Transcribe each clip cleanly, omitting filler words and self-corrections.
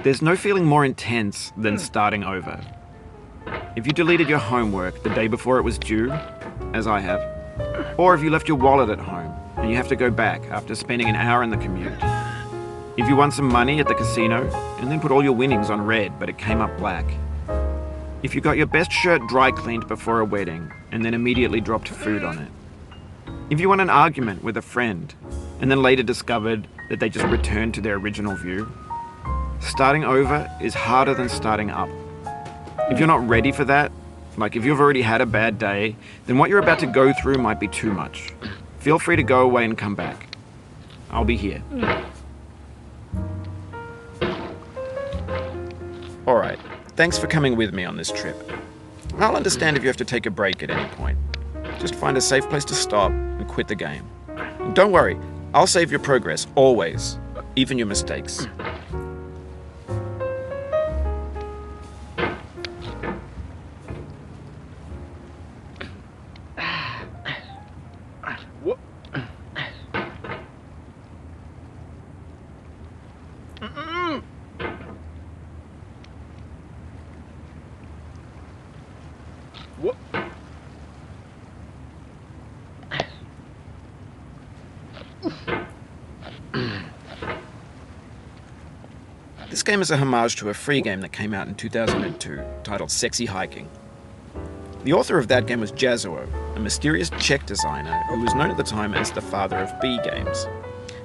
There's no feeling more intense than starting over. If you deleted your homework the day before it was due, as I have, or if you left your wallet at home and you have to go back after spending an hour in the commute. If you won some money at the casino and then put all your winnings on red but it came up black. If you got your best shirt dry cleaned before a wedding and then immediately dropped food on it. If you won an argument with a friend and then later discovered that they just returned to their original view. Starting over is harder than starting up. If you're not ready for that, like if you've already had a bad day, then what you're about to go through might be too much. Feel free to go away and come back. I'll be here. Alright, thanks for coming with me on this trip. I'll understand if you have to take a break at any point. Just find a safe place to stop and quit the game. And don't worry, I'll save your progress, always. Even your mistakes. This game is a homage to a free game that came out in 2002, titled Sexy Hiking. The author of that game was Jazuo, a mysterious Czech designer who was known at the time as the father of B games.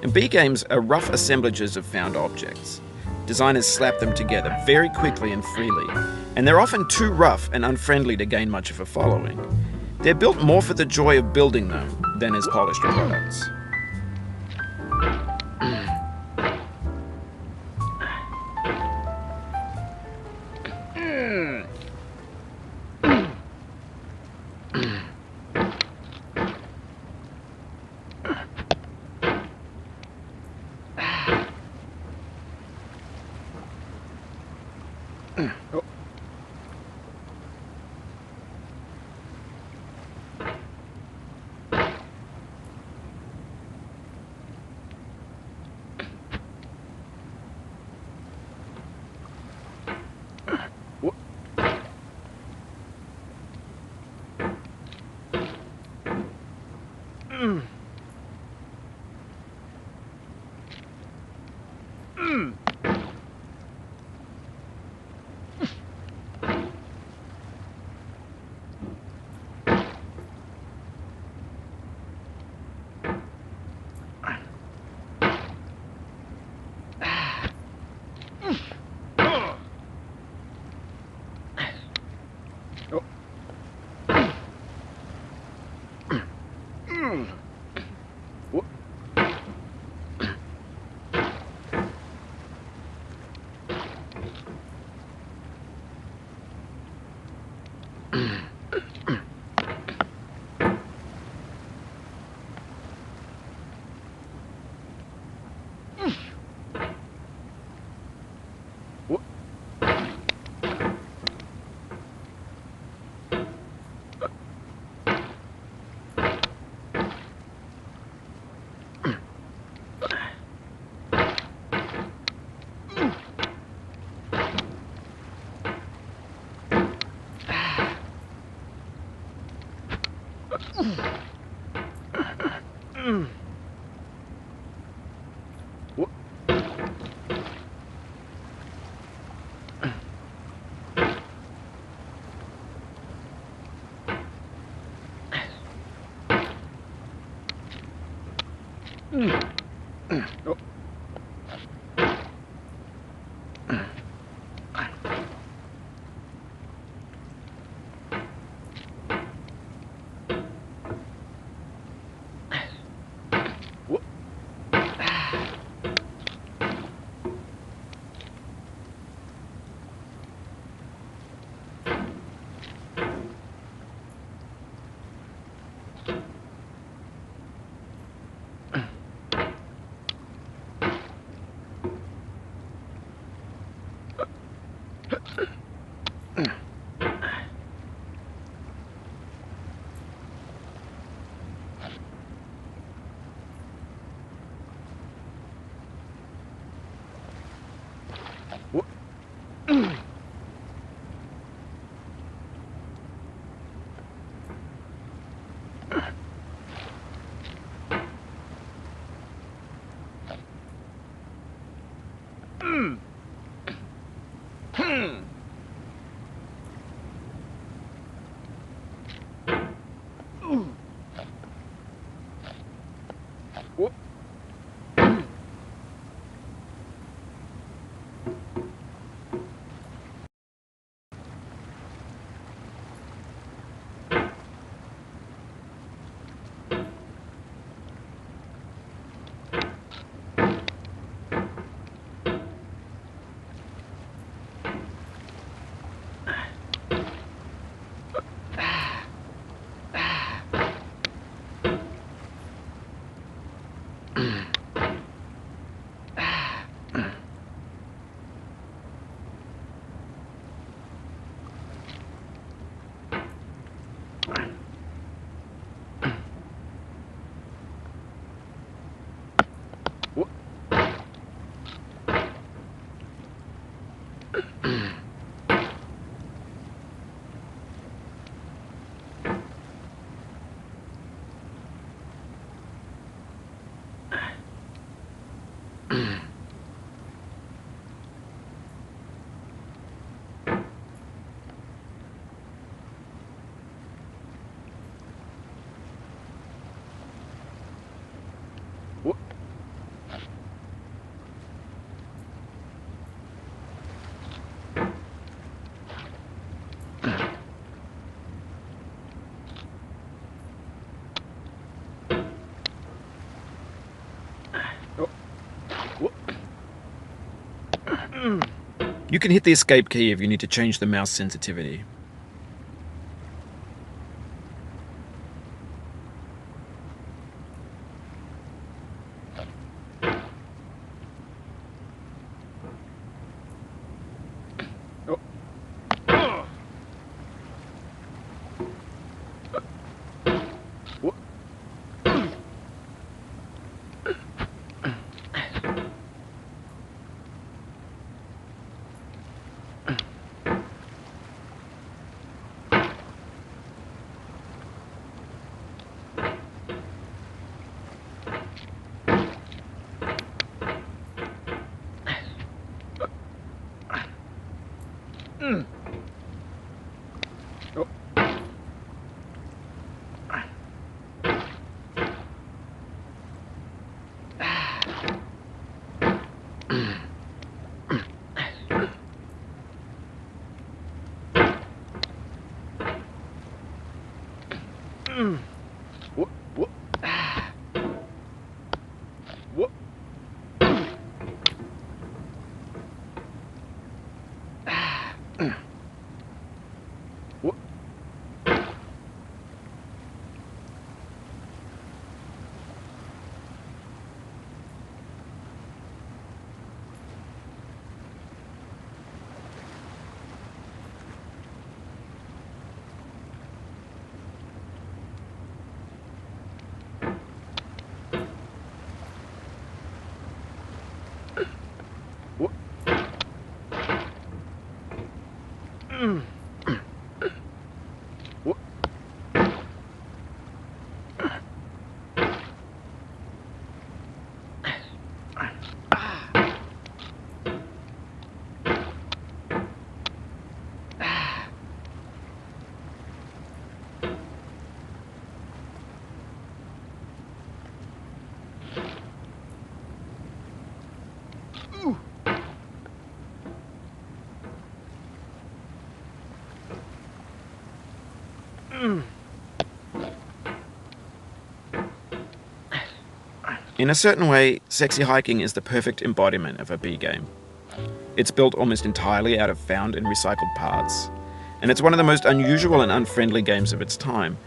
And B games are rough assemblages of found objects. Designers slap them together very quickly and freely, and they're often too rough and unfriendly to gain much of a following. They're built more for the joy of building them than as polished products. What? You can hit the escape key if you need to change the mouse sensitivity. In a certain way, Sexy Hiking is the perfect embodiment of a B game. It's built almost entirely out of found and recycled parts, and it's one of the most unusual and unfriendly games of its time.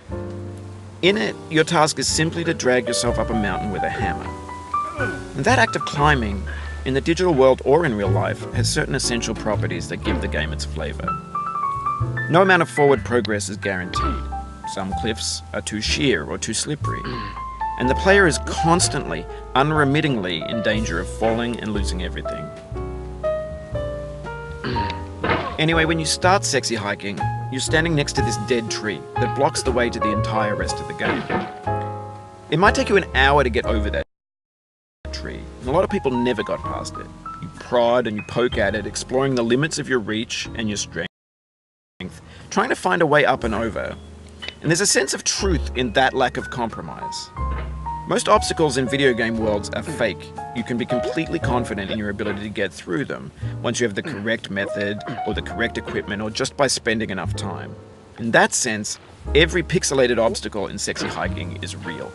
In it, your task is simply to drag yourself up a mountain with a hammer. And that act of climbing, in the digital world or in real life, has certain essential properties that give the game its flavour. No amount of forward progress is guaranteed. Some cliffs are too sheer or too slippery, and the player is constantly, unremittingly in danger of falling and losing everything. Anyway, when you start sexy hiking, you're standing next to this dead tree that blocks the way to the entire rest of the game. It might take you an hour to get over that tree, and a lot of people never got past it. You prod and you poke at it, exploring the limits of your reach and your strength, trying to find a way up and over. And there's a sense of truth in that lack of compromise. Most obstacles in video game worlds are fake. You can be completely confident in your ability to get through them once you have the correct method or the correct equipment or just by spending enough time. In that sense, every pixelated obstacle in sexy hiking is real.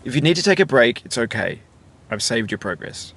If you need to take a break, it's okay. I've saved your progress.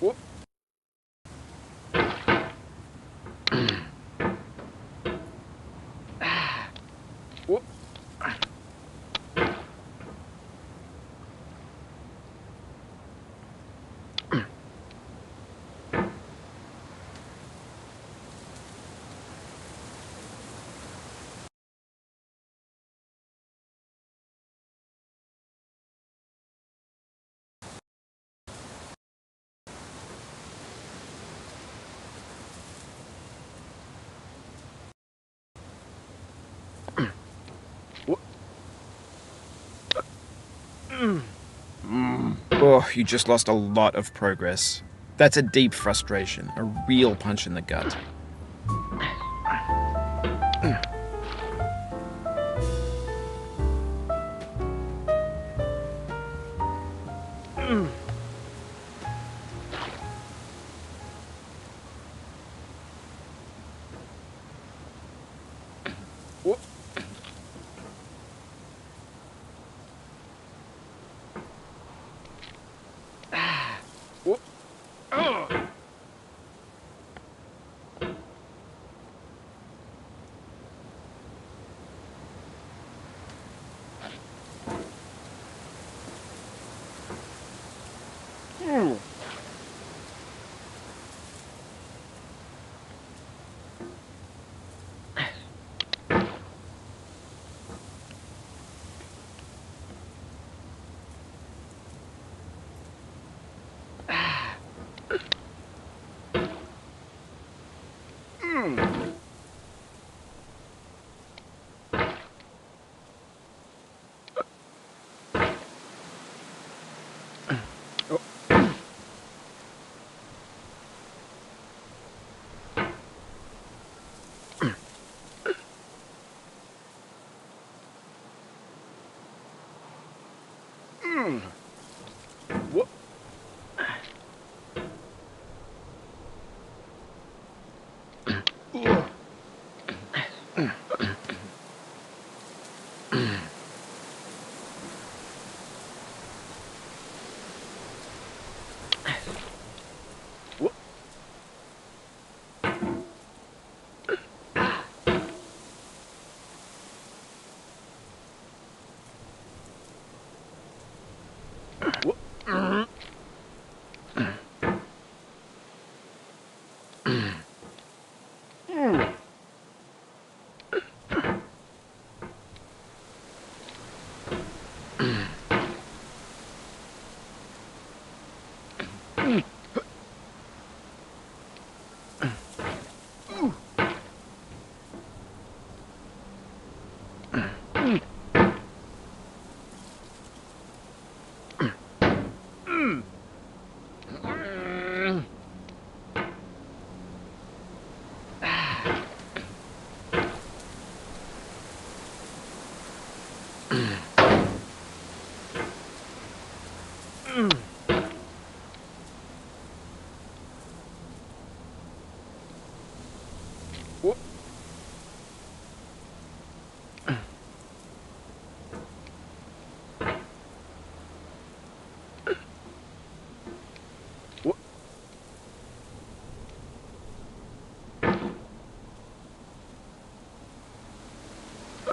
Whoop. Whoop. Oh, you just lost a lot of progress. That's a deep frustration, a real punch in the gut. Whoop. Whoop. Oh.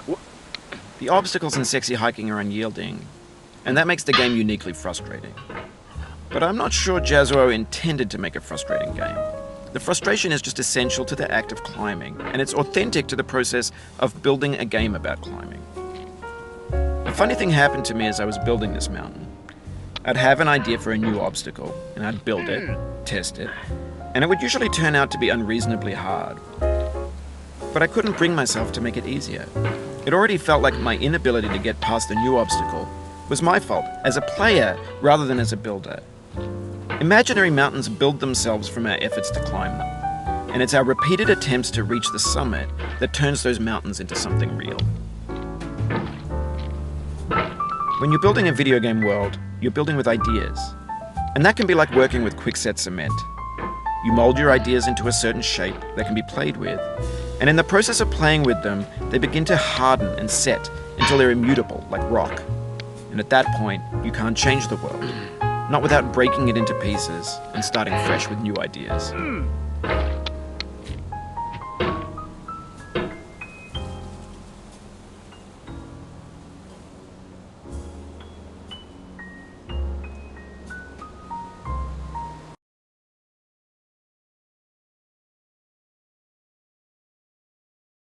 Whoop. The obstacles in sexy hiking are unyielding, and that makes the game uniquely frustrating. But I'm not sure Jazzuo intended to make a frustrating game. The frustration is just essential to the act of climbing, and it's authentic to the process of building a game about climbing. A funny thing happened to me as I was building this mountain. I'd have an idea for a new obstacle, and I'd build it, test it, and it would usually turn out to be unreasonably hard. But I couldn't bring myself to make it easier. It already felt like my inability to get past the new obstacle was my fault as a player rather than as a builder. Imaginary mountains build themselves from our efforts to climb them, and it's our repeated attempts to reach the summit that turns those mountains into something real. When you're building a video game world, you're building with ideas, and that can be like working with quickset cement. You mold your ideas into a certain shape that can be played with, and in the process of playing with them, they begin to harden and set until they're immutable, like rock. And at that point, you can't change the world. Not without breaking it into pieces and starting fresh with new ideas.